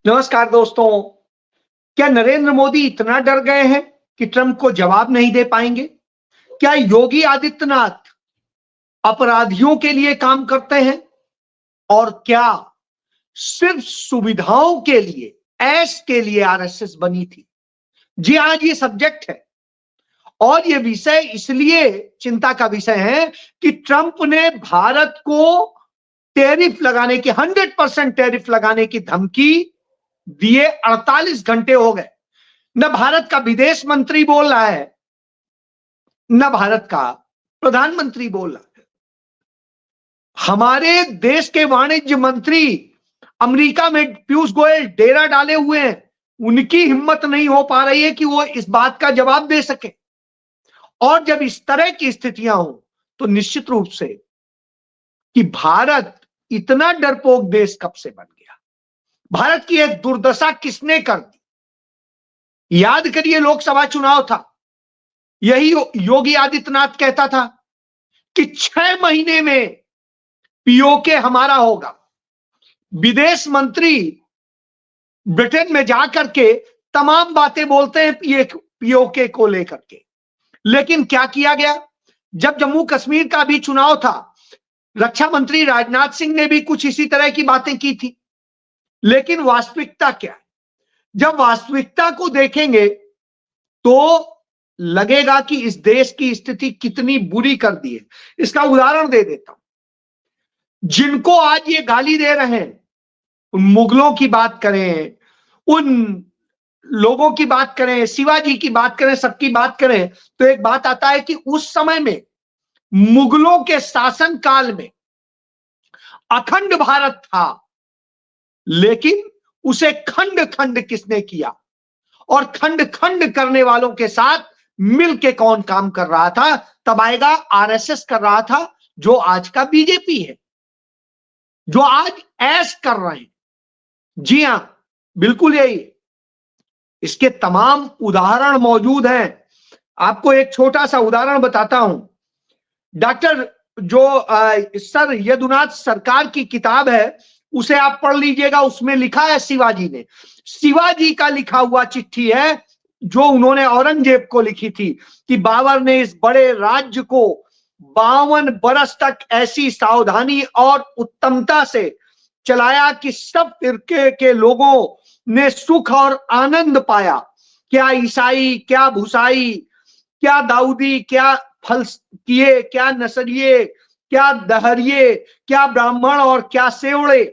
नमस्कार दोस्तों। क्या नरेंद्र मोदी इतना डर गए हैं कि ट्रंप को जवाब नहीं दे पाएंगे? क्या योगी आदित्यनाथ अपराधियों के लिए काम करते हैं? और क्या सिर्फ सुविधाओं के लिए, ऐश के लिए आरएसएस बनी थी? जी, आज ये सब्जेक्ट है और ये विषय इसलिए चिंता का विषय है कि ट्रंप ने भारत को टैरिफ लगाने की 100% टैरिफ लगाने की धमकी दिए 48 घंटे हो गए। न भारत का विदेश मंत्री बोल रहा है, न भारत का प्रधानमंत्री बोल रहा है। हमारे देश के वाणिज्य मंत्री अमेरिका में पीयूष गोयल डेरा डाले हुए हैं, उनकी हिम्मत नहीं हो पा रही है कि वो इस बात का जवाब दे सके। और जब इस तरह की स्थितियां हो तो निश्चित रूप से कि भारत इतना डरपोक देश कब से बन गया? भारत की एक दुर्दशा किसने कर दी? याद करिए, लोकसभा चुनाव था, यही योगी आदित्यनाथ कहता था कि 6 महीने में पीओके हमारा होगा। विदेश मंत्री ब्रिटेन में जाकर के तमाम बातें बोलते हैं पीओके को लेकर के, लेकिन क्या किया गया? जब जम्मू कश्मीर का भी चुनाव था, रक्षा मंत्री राजनाथ सिंह ने भी कुछ इसी तरह की बातें की थी। लेकिन वास्तविकता क्या है? जब वास्तविकता को देखेंगे तो लगेगा कि इस देश की स्थिति कितनी बुरी कर दी है। इसका उदाहरण दे देता हूं। जिनको आज ये गाली दे रहे हैं, उन मुगलों की बात करें, उन लोगों की बात करें, शिवाजी की बात करें, सबकी बात करें, तो एक बात आता है कि उस समय में मुगलों के शासन काल में अखंड भारत था, लेकिन उसे खंड खंड किसने किया? और खंड खंड करने वालों के साथ मिलके कौन काम कर रहा था? तब आएगा आरएसएस कर रहा था, जो आज का बीजेपी है, जो आज ऐश कर रहे हैं। जी हां, बिल्कुल यही। इसके तमाम उदाहरण मौजूद हैं। आपको एक छोटा सा उदाहरण बताता हूं। डॉक्टर सर यदुनाथ सरकार की किताब है, उसे आप पढ़ लीजिएगा। उसमें लिखा है, शिवाजी का लिखा हुआ चिट्ठी है जो उन्होंने औरंगजेब को लिखी थी कि बाबर ने इस बड़े राज्य को 52 बरस तक ऐसी सावधानी और उत्तमता से चलाया कि सब फिरके के लोगों ने सुख और आनंद पाया। क्या ईसाई, क्या भूसाई, क्या दाऊदी, क्या फलकिए, क्या नसरिये, क्या दहरिये, क्या ब्राह्मण और क्या सेवड़े,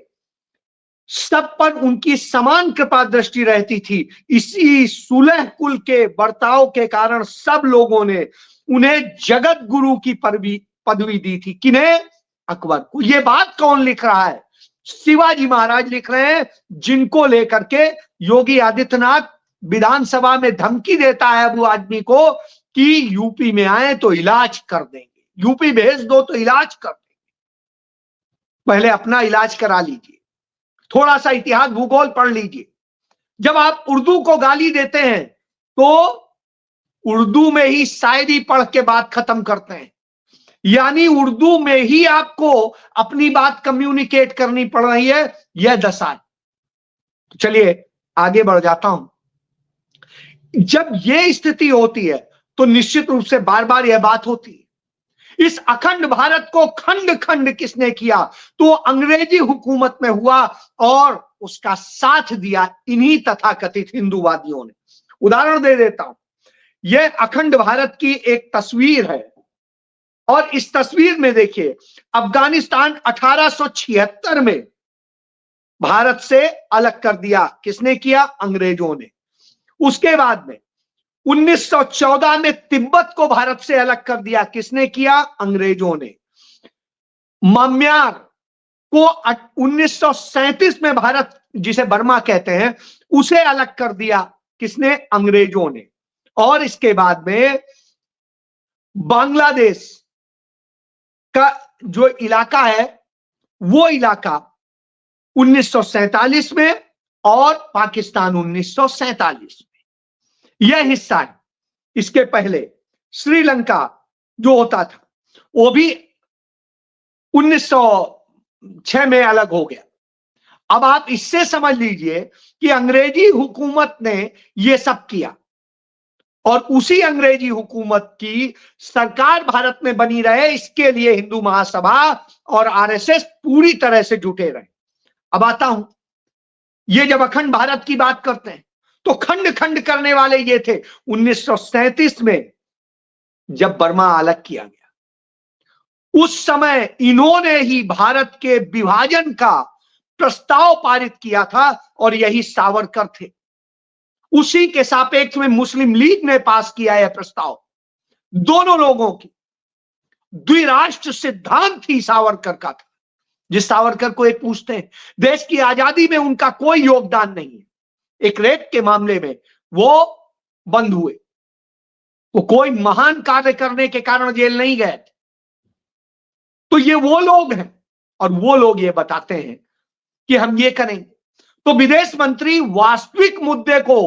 सब पर उनकी समान कृपा दृष्टि रहती थी। इसी सुलह कुल के बर्ताव के कारण सब लोगों ने उन्हें जगत गुरु की पदवी दी थी। किन्हें? अकबर को। ये बात कौन लिख रहा है? शिवाजी महाराज लिख रहे हैं, जिनको लेकर के योगी आदित्यनाथ विधानसभा में धमकी देता है वो आदमी को कि यूपी में आए तो इलाज कर देंगे, यूपी भेज दो तो इलाज कर देंगे। पहले अपना इलाज करा लीजिए, थोड़ा सा इतिहास भूगोल पढ़ लीजिए। जब आप उर्दू को गाली देते हैं तो उर्दू में ही शायरी पढ़ के बात खत्म करते हैं, यानी उर्दू में ही आपको अपनी बात कम्युनिकेट करनी पड़ रही है। यह दशा है। तो चलिए आगे बढ़ जाता हूं। जब यह स्थिति होती है तो निश्चित रूप से बार बार यह बात होती है, इस अखंड भारत को खंड खंड किसने किया? तो अंग्रेजी हुकूमत में हुआ और उसका साथ दिया इन्हीं तथाकथित हिंदूवादियों ने। उदाहरण दे देता हूं। यह अखंड भारत की एक तस्वीर है और इस तस्वीर में देखिए, अफगानिस्तान 1876 में भारत से अलग कर दिया। किसने किया? अंग्रेजों ने। उसके बाद में 1914 में तिब्बत को भारत से अलग कर दिया। किसने किया? अंग्रेजों ने। म्यांमार को 1937 में भारत, जिसे बर्मा कहते हैं, उसे अलग कर दिया। किसने? अंग्रेजों ने। और इसके बाद में बांग्लादेश का जो इलाका है, वो इलाका 1947 में और पाकिस्तान 1947 में, यह हिस्सा है। इसके पहले श्रीलंका जो होता था वो भी 1906 में अलग हो गया। अब आप इससे समझ लीजिए कि अंग्रेजी हुकूमत ने यह सब किया और उसी अंग्रेजी हुकूमत की सरकार भारत में बनी रहे, इसके लिए हिंदू महासभा और आरएसएस पूरी तरह से जुटे रहे। अब आता हूं, ये जब अखंड भारत की बात करते हैं तो खंड खंड करने वाले ये थे। 1937 में जब बर्मा अलग किया गया, उस समय इन्होंने ही भारत के विभाजन का प्रस्ताव पारित किया था और यही सावरकर थे। उसी के सापेक्ष में मुस्लिम लीग ने पास किया यह प्रस्ताव। दोनों लोगों की द्विराष्ट्र सिद्धांत ही सावरकर का था। जिस सावरकर को एक पूछते हैं, देश की आजादी में उनका कोई योगदान नहीं है। एक रेप के मामले में वो बंद हुए, वो कोई महान कार्य करने के कारण जेल नहीं गए। तो ये वो लोग हैं और वो लोग ये बताते हैं कि हम ये करेंगे। तो विदेश मंत्री वास्तविक मुद्दे को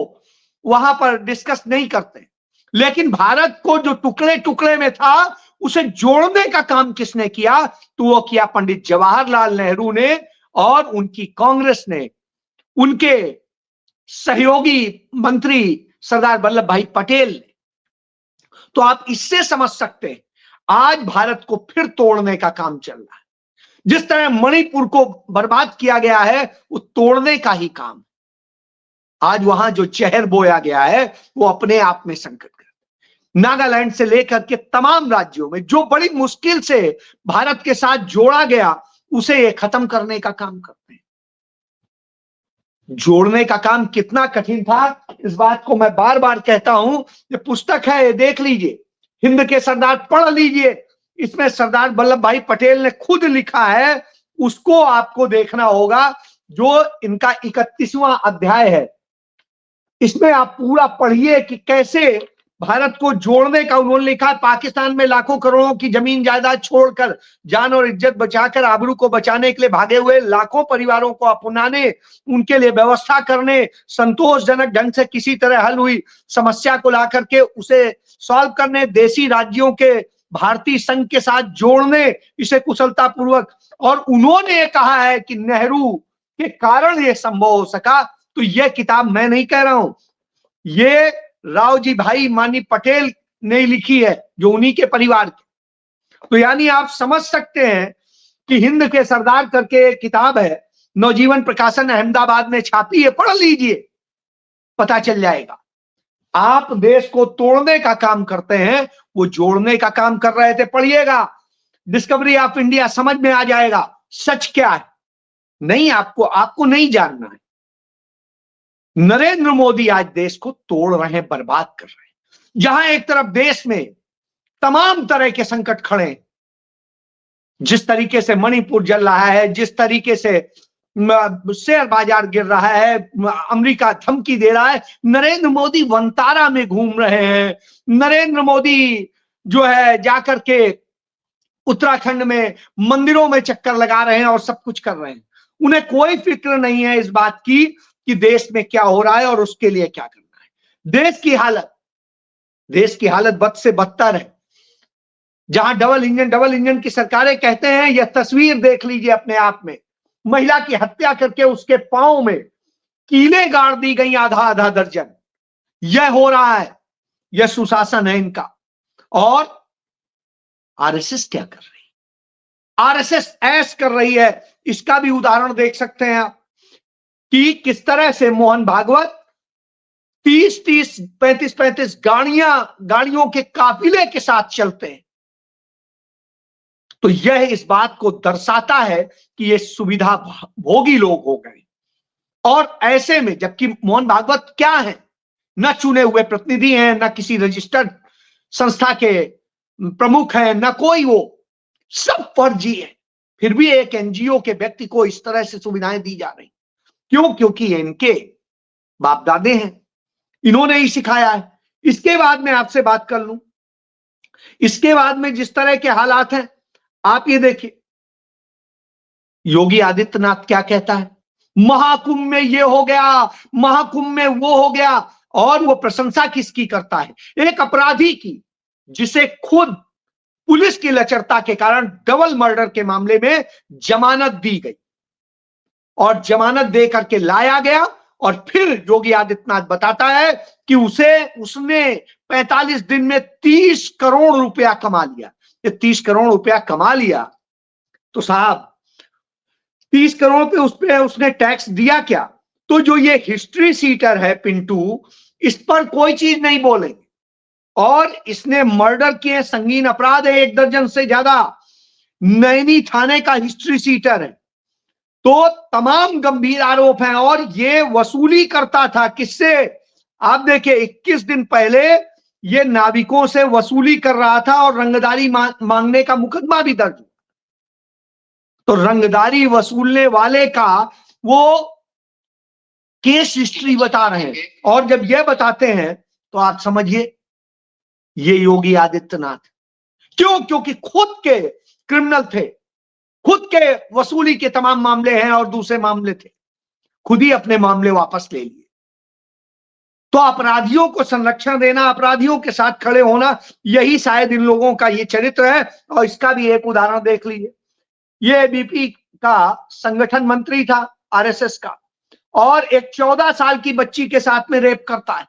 वहां पर डिस्कस नहीं करते, लेकिन भारत को जो टुकड़े टुकड़े में था उसे जोड़ने का काम किसने किया? तो वो किया पंडित जवाहरलाल नेहरू ने और उनकी कांग्रेस ने, उनके सहयोगी मंत्री सरदार वल्लभ भाई पटेल ने। तो आप इससे समझ सकते हैं आज भारत को फिर तोड़ने का काम चल रहा है। जिस तरह मणिपुर को बर्बाद किया गया है वो तोड़ने का ही काम। आज वहां जो जहर बोया गया है वो अपने आप में संकट है। नागालैंड से लेकर के तमाम राज्यों में जो बड़ी मुश्किल से भारत के साथ जोड़ा गया उसे ये खत्म करने का काम करते हैं। जोड़ने का काम कितना कठिन था इस बात को मैं बार बार कहता हूं। ये पुस्तक है, ये देख लीजिए, हिंद के सरदार पढ़ लीजिए। इसमें सरदार वल्लभ भाई पटेल ने खुद लिखा है, उसको आपको देखना होगा। जो इनका 31वां अध्याय है, इसमें आप पूरा पढ़िए कि कैसे भारत को जोड़ने का उन्होंने लिखा है। पाकिस्तान में लाखों करोड़ों की जमीन जायदाद छोड़कर, जान और इज्जत बचाकर, आबरू को बचाने के लिए भागे हुए लाखों परिवारों को अपनाने, उनके लिए व्यवस्था करने, संतोषजनक ढंग से किसी तरह हल हुई समस्या को ला करके उसे सॉल्व करने, देशी राज्यों के भारतीय संघ के साथ जोड़ने, इसे कुशलता पूर्वक। और उन्होंने कहा है कि नेहरू के कारण यह संभव हो सका। तो यह किताब मैं नहीं कह रहा हूं, ये राव जी भाई मानी पटेल ने लिखी है, जो उन्हीं के परिवार के। तो यानी आप समझ सकते हैं कि हिंद के सरदार करके एक किताब है, नवजीवन प्रकाशन अहमदाबाद में छापी है, पढ़ लीजिए, पता चल जाएगा। आप देश को तोड़ने का काम करते हैं, वो जोड़ने का काम कर रहे थे। पढ़िएगा, डिस्कवरी ऑफ इंडिया, समझ में आ जाएगा सच क्या है। नहीं, आपको नहीं जानना है। नरेंद्र मोदी आज देश को तोड़ रहे हैं, बर्बाद कर रहे हैं। जहां एक तरफ देश में तमाम तरह के संकट खड़े हैं, जिस तरीके से मणिपुर जल रहा है, जिस तरीके से शेयर बाजार गिर रहा है, अमेरिका धमकी दे रहा है, नरेंद्र मोदी वंतारा में घूम रहे हैं। नरेंद्र मोदी जो है जाकर के उत्तराखंड में मंदिरों में चक्कर लगा रहे हैं और सब कुछ कर रहे हैं। उन्हें कोई फिक्र नहीं है इस बात की कि देश में क्या हो रहा है और उसके लिए क्या करना है। देश की हालत बद से बदतर है। जहां डबल इंजन की सरकारें कहते हैं, यह तस्वीर देख लीजिए अपने आप में, महिला की हत्या करके उसके पांव में कीलें गाड़ दी गई, आधा दर्जन। यह हो रहा है, यह सुशासन है इनका। और आरएसएस क्या कर रही है? आरएसएस ऐश कर रही है। इसका भी उदाहरण देख सकते हैं आप कि किस तरह से मोहन भागवत 30-30, 35-35 गाड़ियों के काफिले के साथ चलते हैं। तो यह इस बात को दर्शाता है कि ये सुविधा भोगी लोग हो गए। और ऐसे में, जबकि मोहन भागवत क्या है, न चुने हुए प्रतिनिधि हैं, न किसी रजिस्टर्ड संस्था के प्रमुख हैं, न कोई, वो सब फर्जी है। फिर भी एक एनजीओ के व्यक्ति को इस तरह से सुविधाएं दी जा रही। क्यों? क्योंकि इनके बाप दादे हैं, इन्होंने ही सिखाया है। इसके बाद में आपसे बात कर लूं, इसके बाद में जिस तरह के हालात हैं, आप ये देखिए, योगी आदित्यनाथ क्या कहता है, महाकुंभ में ये हो गया, महाकुंभ में वो हो गया। और वो प्रशंसा किसकी करता है? एक अपराधी की, जिसे खुद पुलिस की लचरता के कारण डबल मर्डर के मामले में जमानत दी गई। और जमानत दे करके लाया गया। और फिर योगी आदित्यनाथ बताता है कि उसने 45 दिन में 30 करोड़ रुपया कमा लिया। ये 30 करोड़ रुपया कमा लिया तो साहब 30 करोड़ पे उस पे उसने टैक्स दिया क्या? तो जो ये हिस्ट्री सीटर है पिंटू, इस पर कोई चीज नहीं बोलेंगे। और इसने मर्डर किए, संगीन अपराध है, 1 दर्जन से ज्यादा। नैनी थाने का हिस्ट्री सीटर है। तो तमाम गंभीर आरोप हैं। और ये वसूली करता था किससे? आप देखिए 21 दिन पहले ये नाविकों से वसूली कर रहा था और रंगदारी मांगने का मुकदमा भी दर्ज। तो रंगदारी वसूलने वाले का वो केस हिस्ट्री बता रहे हैं। और जब ये बताते हैं तो आप समझिए ये योगी आदित्यनाथ। क्यों? क्योंकि खुद के क्रिमिनल थे, खुद के वसूली के तमाम मामले हैं और दूसरे मामले थे, खुद ही अपने मामले वापस ले लिए। तो अपराधियों को संरक्षण देना, अपराधियों के साथ खड़े होना, यही शायद इन लोगों का ये चरित्र है। और इसका भी एक उदाहरण देख लीजिए। ये एबीपी का संगठन मंत्री था, आरएसएस का, और एक 14 साल की बच्ची के साथ में रेप करता है।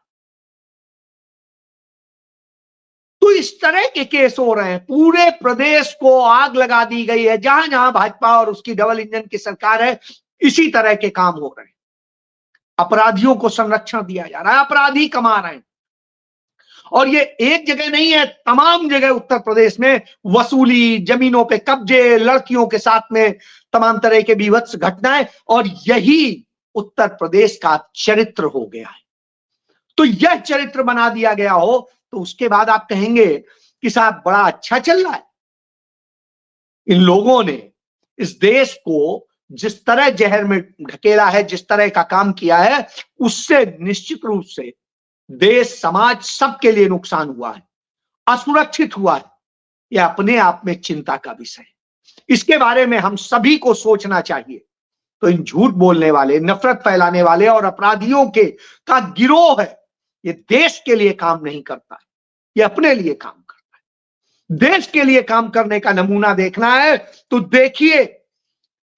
तो इस तरह के केस हो रहे हैं। पूरे प्रदेश को आग लगा दी गई है। जहां जहां भाजपा और उसकी डबल इंजन की सरकार है, इसी तरह के काम हो रहे हैं। अपराधियों को संरक्षण दिया जा रहा है, अपराधी कमा रहे हैं। और ये एक जगह नहीं है, तमाम जगह उत्तर प्रदेश में वसूली, जमीनों पे कब्जे, लड़कियों के साथ में तमाम तरह के बीभत्स घटनाएं, और यही उत्तर प्रदेश का चरित्र हो गया है। तो यह चरित्र बना दिया गया हो तो उसके बाद आप कहेंगे कि साहब बड़ा अच्छा चल रहा है। इन लोगों ने इस देश को जिस तरह जहर में ढकेला है, जिस तरह का काम किया है, उससे निश्चित रूप से देश, समाज, सबके लिए नुकसान हुआ है, असुरक्षित हुआ है। यह अपने आप में चिंता का विषय है। इसके बारे में हम सभी को सोचना चाहिए। तो इन झूठ बोलने वाले, नफरत फैलाने वाले और अपराधियों के का गिरोह है, ये देश के लिए काम नहीं करता है, ये अपने लिए काम करता है। देश के लिए काम करने का नमूना देखना है तो देखिए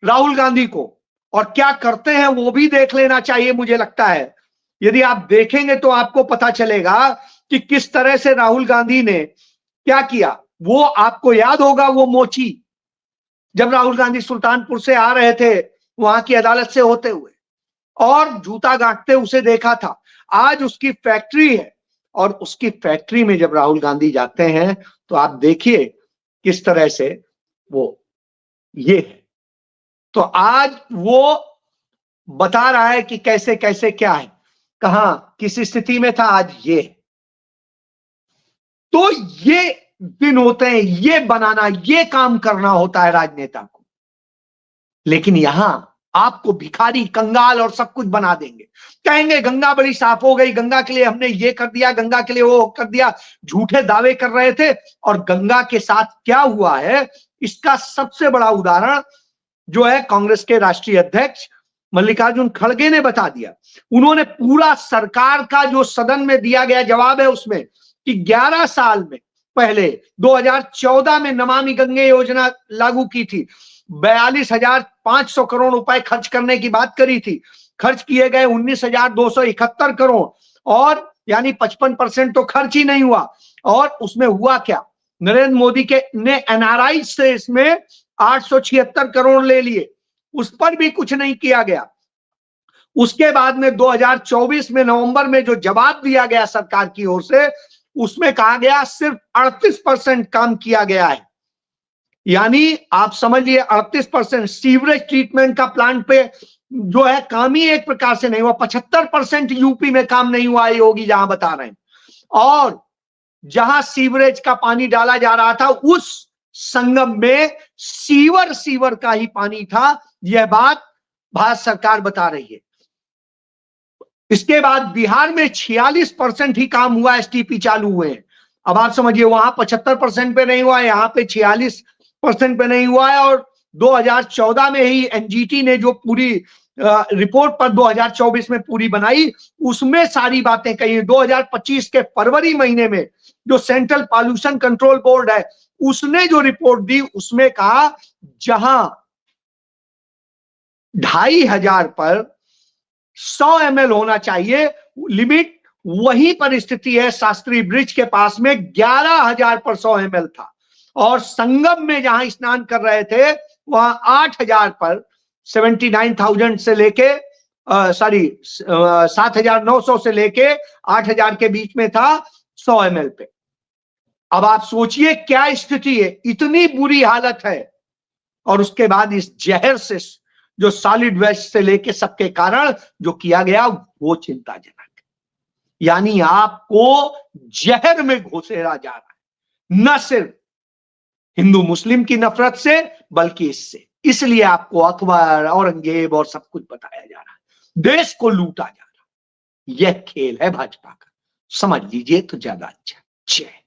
राहुल गांधी को, और क्या करते हैं वो भी देख लेना चाहिए। मुझे लगता है यदि आप देखेंगे तो आपको पता चलेगा कि किस तरह से राहुल गांधी ने क्या किया। वो आपको याद होगा, वो मोची, जब राहुल गांधी सुल्तानपुर से आ रहे थे वहां की अदालत से होते हुए, और जूता गांठते उसे देखा था। आज उसकी फैक्ट्री है, और उसकी फैक्ट्री में जब राहुल गांधी जाते हैं तो आप देखिए किस तरह से वो ये है। तो आज वो बता रहा है कि कैसे कैसे क्या है, कहां किस स्थिति में था, आज ये। तो ये दिन होते हैं, ये बनाना, ये काम करना होता है राजनेता को। लेकिन यहां आपको भिखारी, कंगाल और सब कुछ बना देंगे। कहेंगे गंगा बड़ी साफ हो गई, गंगा के लिए हमने ये कर दिया, गंगा के लिए वो कर दिया। झूठे दावे कर रहे थे। और गंगा के साथ क्या हुआ है, इसका सबसे बड़ा उदाहरण जो है कांग्रेस के राष्ट्रीय अध्यक्ष मल्लिकार्जुन खड़गे ने बता दिया। उन्होंने पूरा सरकार का जो सदन में दिया गया जवाब है उसमें कि 11 साल में पहले 2014 में नमामि गंगे योजना लागू की थी, 42,500 करोड़ रुपए खर्च करने की बात करी थी। खर्च किए गए 19,271 करोड़, और यानी 55% तो खर्च ही नहीं हुआ। और उसमें हुआ क्या, नरेंद्र मोदी के ने एनआरआई से इसमें 876 करोड़ ले लिए, उस पर भी कुछ नहीं किया गया। उसके बाद में 2024 में नवंबर में जो जवाब दिया गया सरकार की ओर से, उसमें कहा गया सिर्फ 38% काम किया गया है। यानी आप समझिए 38% सीवरेज ट्रीटमेंट का प्लांट पे जो है काम ही एक प्रकार से नहीं हुआ। 75% यूपी में काम नहीं हुआ, योगी जहां बता रहे हैं। और जहां सीवरेज का पानी डाला जा रहा था उस संगम में सीवर का ही पानी था। यह बात भारत सरकार बता रही है। इसके बाद बिहार में 46% ही काम हुआ, एसटीपी चालू हुए हैं। अब आप समझिए वहां 75% पे नहीं हुआ, यहाँ पे 46% पे नहीं हुआ है। और 2014 में ही एनजीटी ने जो पूरी रिपोर्ट पर 2024 में पूरी बनाई, उसमें सारी बातें कही। 2025 के फरवरी महीने में जो सेंट्रल पॉल्यूशन कंट्रोल बोर्ड है उसने जो रिपोर्ट दी, उसमें कहा जहां 2500 पर 100 ml होना चाहिए लिमिट। वही परिस्थिति है शास्त्री ब्रिज के पास में 11,000 पर 100 ml था, और संगम में जहां स्नान कर रहे थे वहां 8,000 पर 79,000 से लेके 7,900 से लेके 8,000 के बीच में था 100 ml पे। अब आप सोचिए क्या स्थिति है, इतनी बुरी हालत है। और उसके बाद इस जहर से, जो सॉलिड वेस्ट से लेके सबके कारण जो किया गया वो चिंताजनक है। यानी आपको जहर में घुसेड़ा जा रहा है, न सिर्फ हिंदू मुस्लिम की नफरत से बल्कि इससे। इसलिए आपको अकबर, औरंगजेब और सब कुछ बताया जा रहा है, देश को लूटा जा रहा है। यह खेल है भाजपा का, समझ लीजिए तो ज्यादा अच्छा। जय